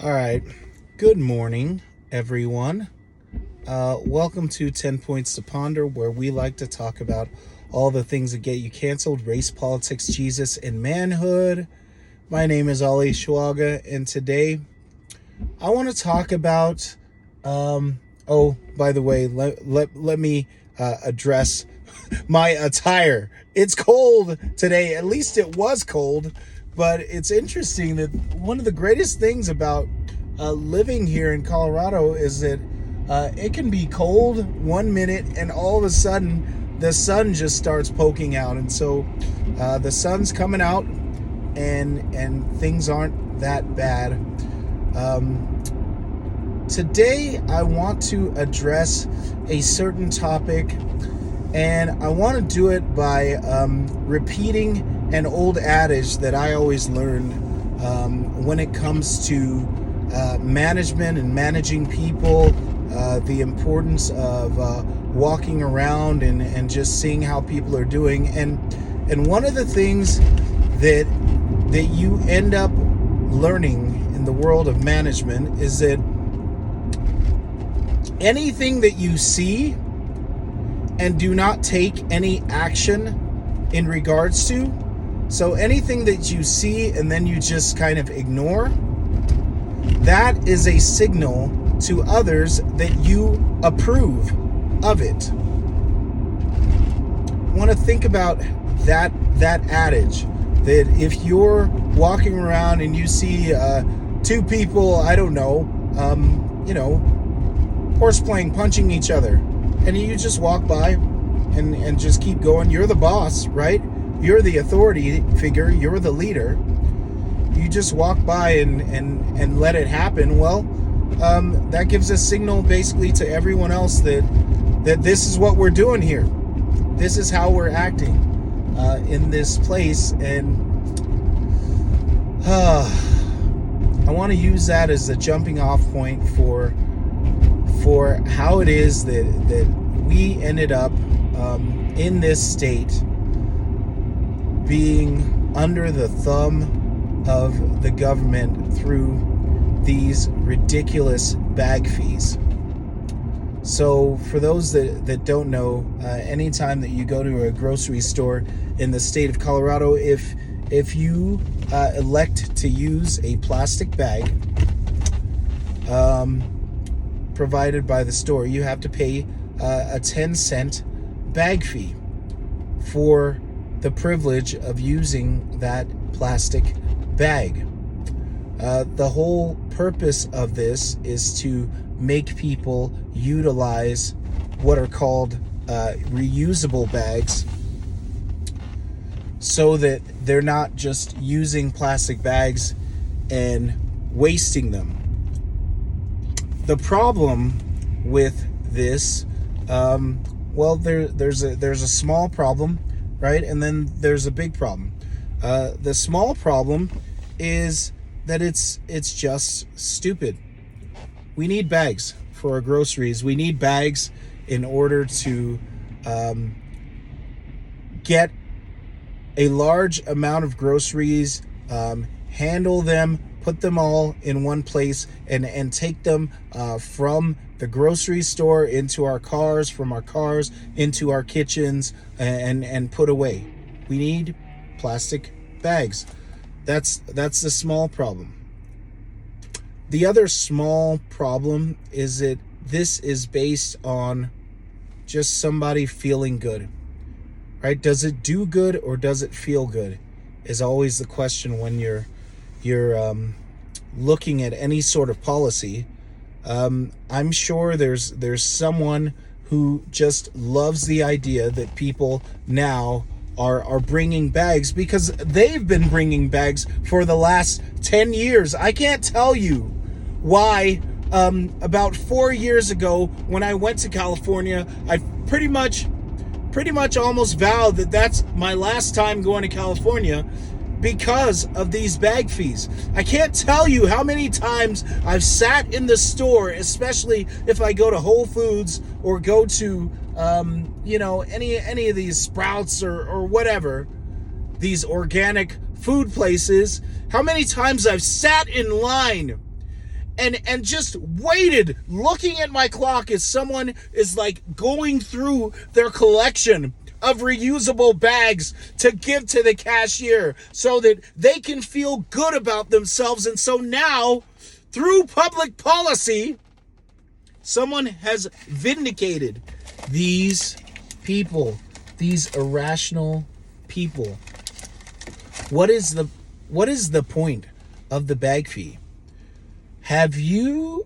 All right. Good morning, everyone. Welcome to 10 Points to Ponder, where we like to talk about all the things that get you canceled: race, politics, Jesus, and manhood. My name is Ali Schwaga, and today I want to talk about. By the way, let me address my attire. It's cold today. At least it was cold. But it's interesting that one of the greatest things about living here in Colorado is that it can be cold 1 minute and all of a sudden the sun just starts poking out. And so the sun's coming out and things aren't that bad. Today I want to address a certain topic, and I want to do it by repeating an old adage that I always learned when it comes to management and managing people, the importance of walking around and just seeing how people are doing. And one of the things that you end up learning in the world of management is that anything that you see and do not take any action in regards to, so anything that you see and then you just kind of ignore, that is a signal to others that you approve of it. I want to think about that adage, that if you're walking around and you see two people, I don't know, horseplaying, punching each other, and you just walk by and just keep going. You're the boss, right? You're the authority figure. You're the leader. You just walk by and let it happen. Well, that gives a signal basically to everyone else that this is what we're doing here. This is how we're acting in this place. And I want to use that as a jumping off point for how it is that we ended up in this state, being under the thumb of the government through these ridiculous bag fees. So for those that don't know, anytime that you go to a grocery store in the state of Colorado, if you elect to use a plastic bag provided by the store, you have to pay a 10-cent bag fee for the privilege of using that plastic bag. The whole purpose of this is to make people utilize what are called reusable bags, so that they're not just using plastic bags and wasting them. The problem with this, there's a small problem, right? And then there's a big problem. The small problem is that it's just stupid. We need bags for our groceries. We need bags in order to get a large amount of groceries, handle them, put them all in one place, and take them from the grocery store into our cars, from our cars into our kitchens, and put away. We need plastic bags. That's the small problem. The other small problem is that this is based on just somebody feeling good, right? Does it do good or does it feel good is always the question when you're looking at any sort of policy. I'm sure there's someone who just loves the idea that people now are bringing bags, because they've been bringing bags for the last 10 years. I can't tell you why. About 4 years ago, when I went to California, I pretty much almost vowed that that's my last time going to California, because of these bag fees. I can't tell you how many times I've sat in the store, especially if I go to Whole Foods or go to any of these Sprouts or whatever, these organic food places, how many times I've sat in line and just waited, looking at my clock as someone is like going through their collection of reusable bags to give to the cashier so that they can feel good about themselves. And so now, through public policy, someone has vindicated these people, these irrational people. What is the point of the bag fee? Have you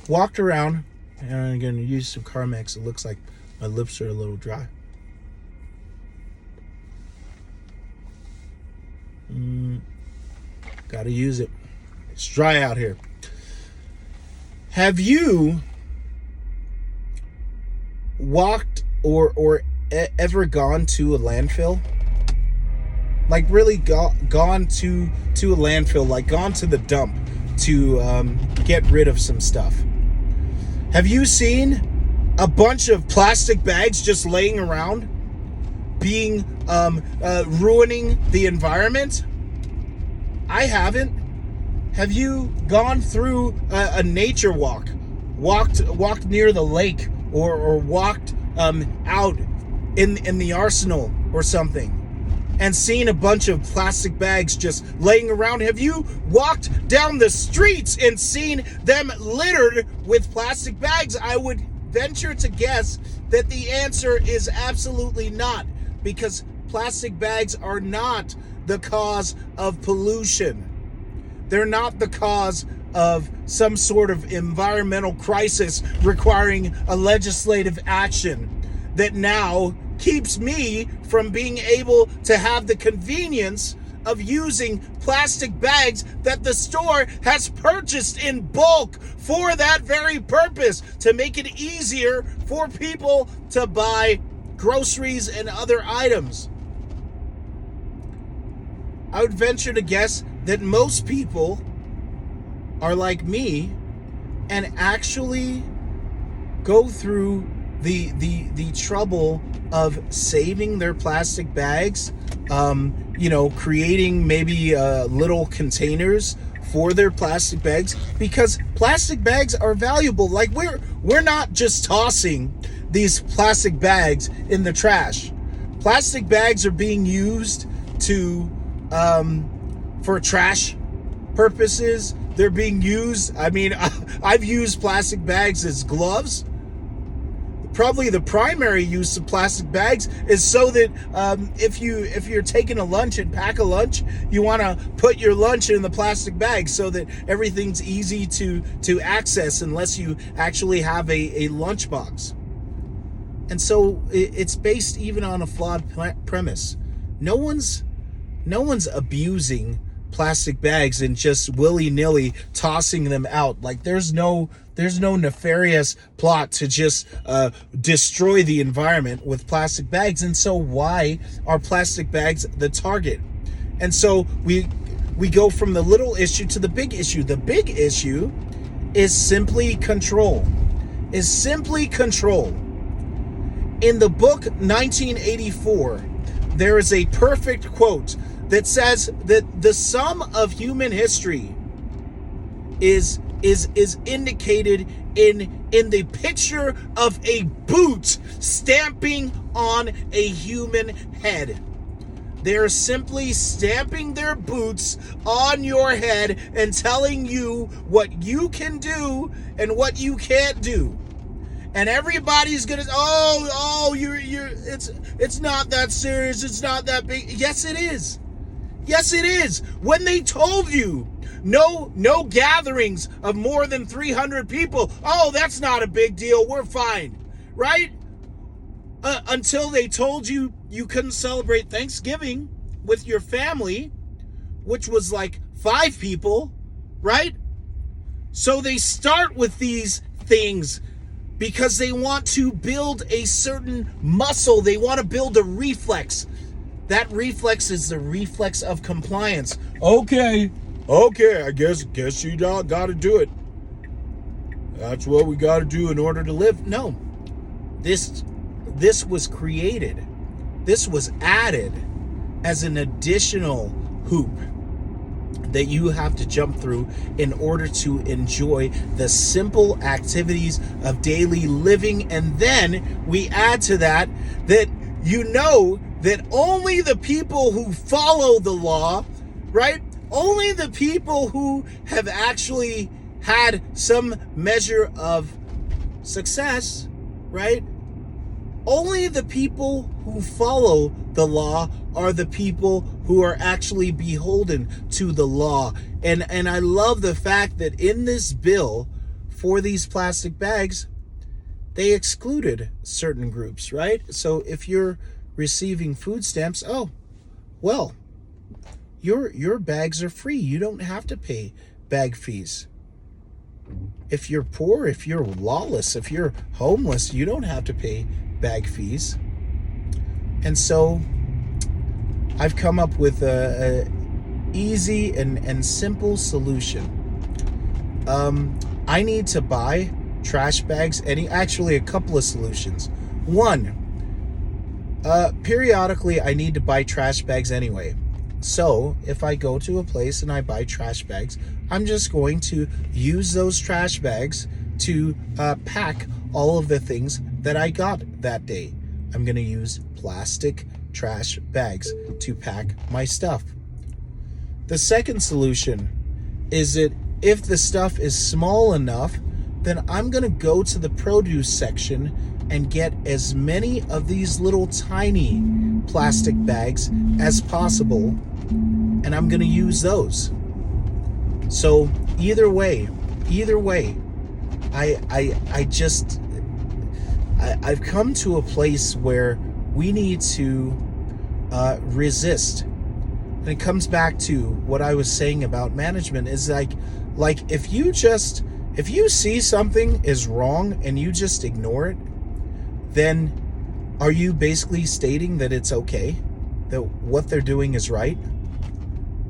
walked around, and I'm going to use some Carmex. It looks like my lips are a little dry. Gotta use it. It's dry out here. Have you walked or ever gone to a landfill? Like really gone to a landfill, like gone to the dump to get rid of some stuff. Have you seen a bunch of plastic bags just laying around, being ruining the environment? I haven't. Have you gone through a nature walked near the lake or walked out in the arsenal or something and seen a bunch of plastic bags just laying around? Have you walked down the streets and seen them littered with plastic bags? I would venture to guess that the answer is absolutely not, because plastic bags are not the cause of pollution. They're not the cause of some sort of environmental crisis requiring a legislative action that now keeps me from being able to have the convenience of using plastic bags that the store has purchased in bulk for that very purpose, to make it easier for people to buy groceries and other items. I would venture to guess that most people are like me and actually go through the trouble of saving their plastic bags, creating maybe little containers for their plastic bags, because plastic bags are valuable. Like we're not just tossing these plastic bags in the trash. Plastic bags are being used to for trash purposes. They're being used. I mean, I've used plastic bags as gloves. Probably the primary use of plastic bags is so that if you're taking a lunch and pack a lunch, you want to put your lunch in the plastic bag so that everything's easy to access, unless you actually have a lunchbox. And so it's based even on a flawed premise. No one's abusing plastic bags and just willy-nilly tossing them out. Like there's no nefarious plot to just destroy the environment with plastic bags. And so why are plastic bags the target? And so we go from the little issue to the big issue. The big issue is simply control. In the book 1984, there is a perfect quote that says that the sum of human history is indicated in the picture of a boot stamping on a human head. They're simply stamping their boots on your head and telling you what you can do and what you can't do. And everybody's gonna, it's not that serious, it's not that big. Yes, it is. Yes, it is. When they told you no gatherings of more than 300 people, oh, that's not a big deal, we're fine, right? Until they told you you couldn't celebrate Thanksgiving with your family, which was like 5 people, right? So they start with these things because they want to build a certain muscle. They want to build a reflex. That reflex is the reflex of compliance. Okay, I guess you got to do it. That's what we got to do in order to live. No, this was created. This was added as an additional hoop that you have to jump through in order to enjoy the simple activities of daily living. And then we add to that you know that only the people who follow the law, right? Only the people who have actually had some measure of success, right? Only the people who follow the law are the people who are actually beholden to the law. And I love the fact that in this bill for these plastic bags, they excluded certain groups, right? So if you're receiving food stamps, oh, well, your bags are free. You don't have to pay bag fees. If you're poor, if you're lawless, if you're homeless, you don't have to pay bag fees. And so I've come up with a easy and simple solution. I need to buy trash bags. Actually, a couple of solutions. One, periodically I need to buy trash bags anyway. So if I go to a place and I buy trash bags, I'm just going to use those trash bags to pack all of the things that I got that day. I'm going to use plastic trash bags to pack my stuff. The second solution is that if the stuff is small enough, then I'm going to go to the produce section and get as many of these little tiny plastic bags as possible, and I'm going to use those. So either way, I've come to a place where we need to resist. And it comes back to what I was saying about management is like if you see something is wrong and you just ignore it, then are you basically stating that it's okay, that what they're doing is right?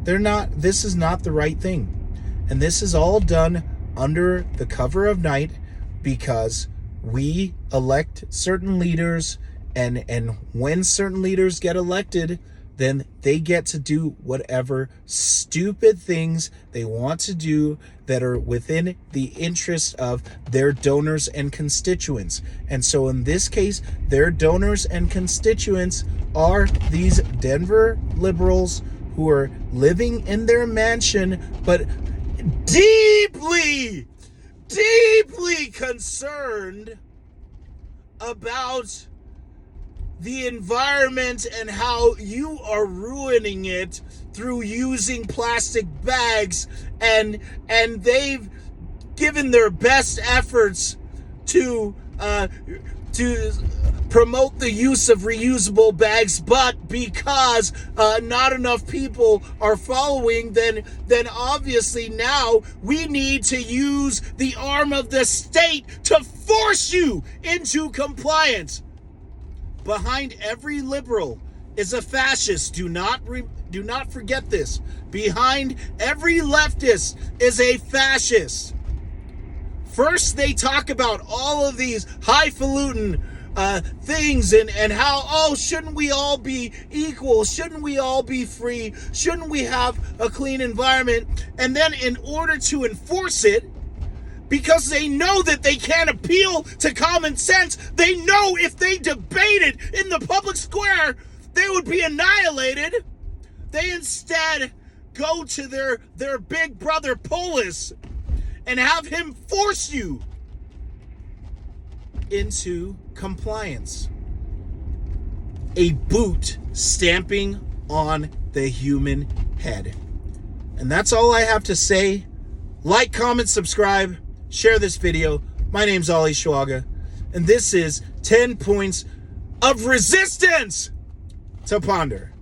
This is not the right thing. And this is all done under the cover of night because we elect certain leaders, and when certain leaders get elected, then they get to do whatever stupid things they want to do that are within the interest of their donors and constituents. And so in this case, their donors and constituents are these Denver liberals who are living in their mansion, but deeply concerned about the environment and how you are ruining it through using plastic bags, and they've given their best efforts to promote the use of reusable bags, but because not enough people are following, then obviously now we need to use the arm of the state to force you into compliance. Behind every liberal is a fascist. Do not forget this. Behind every leftist is a fascist. First, they talk about all of these highfalutin things and how, shouldn't we all be equal? Shouldn't we all be free? Shouldn't we have a clean environment? And then in order to enforce it, because they know that they can't appeal to common sense, they know if they debated in the public square, they would be annihilated. They instead go to their big brother Polis and have him force you into compliance. A boot stamping on the human head. And that's all I have to say. Like, comment, subscribe, share this video. My name's Ali Schwaga, and this is 10 Points of Resistance to Ponder.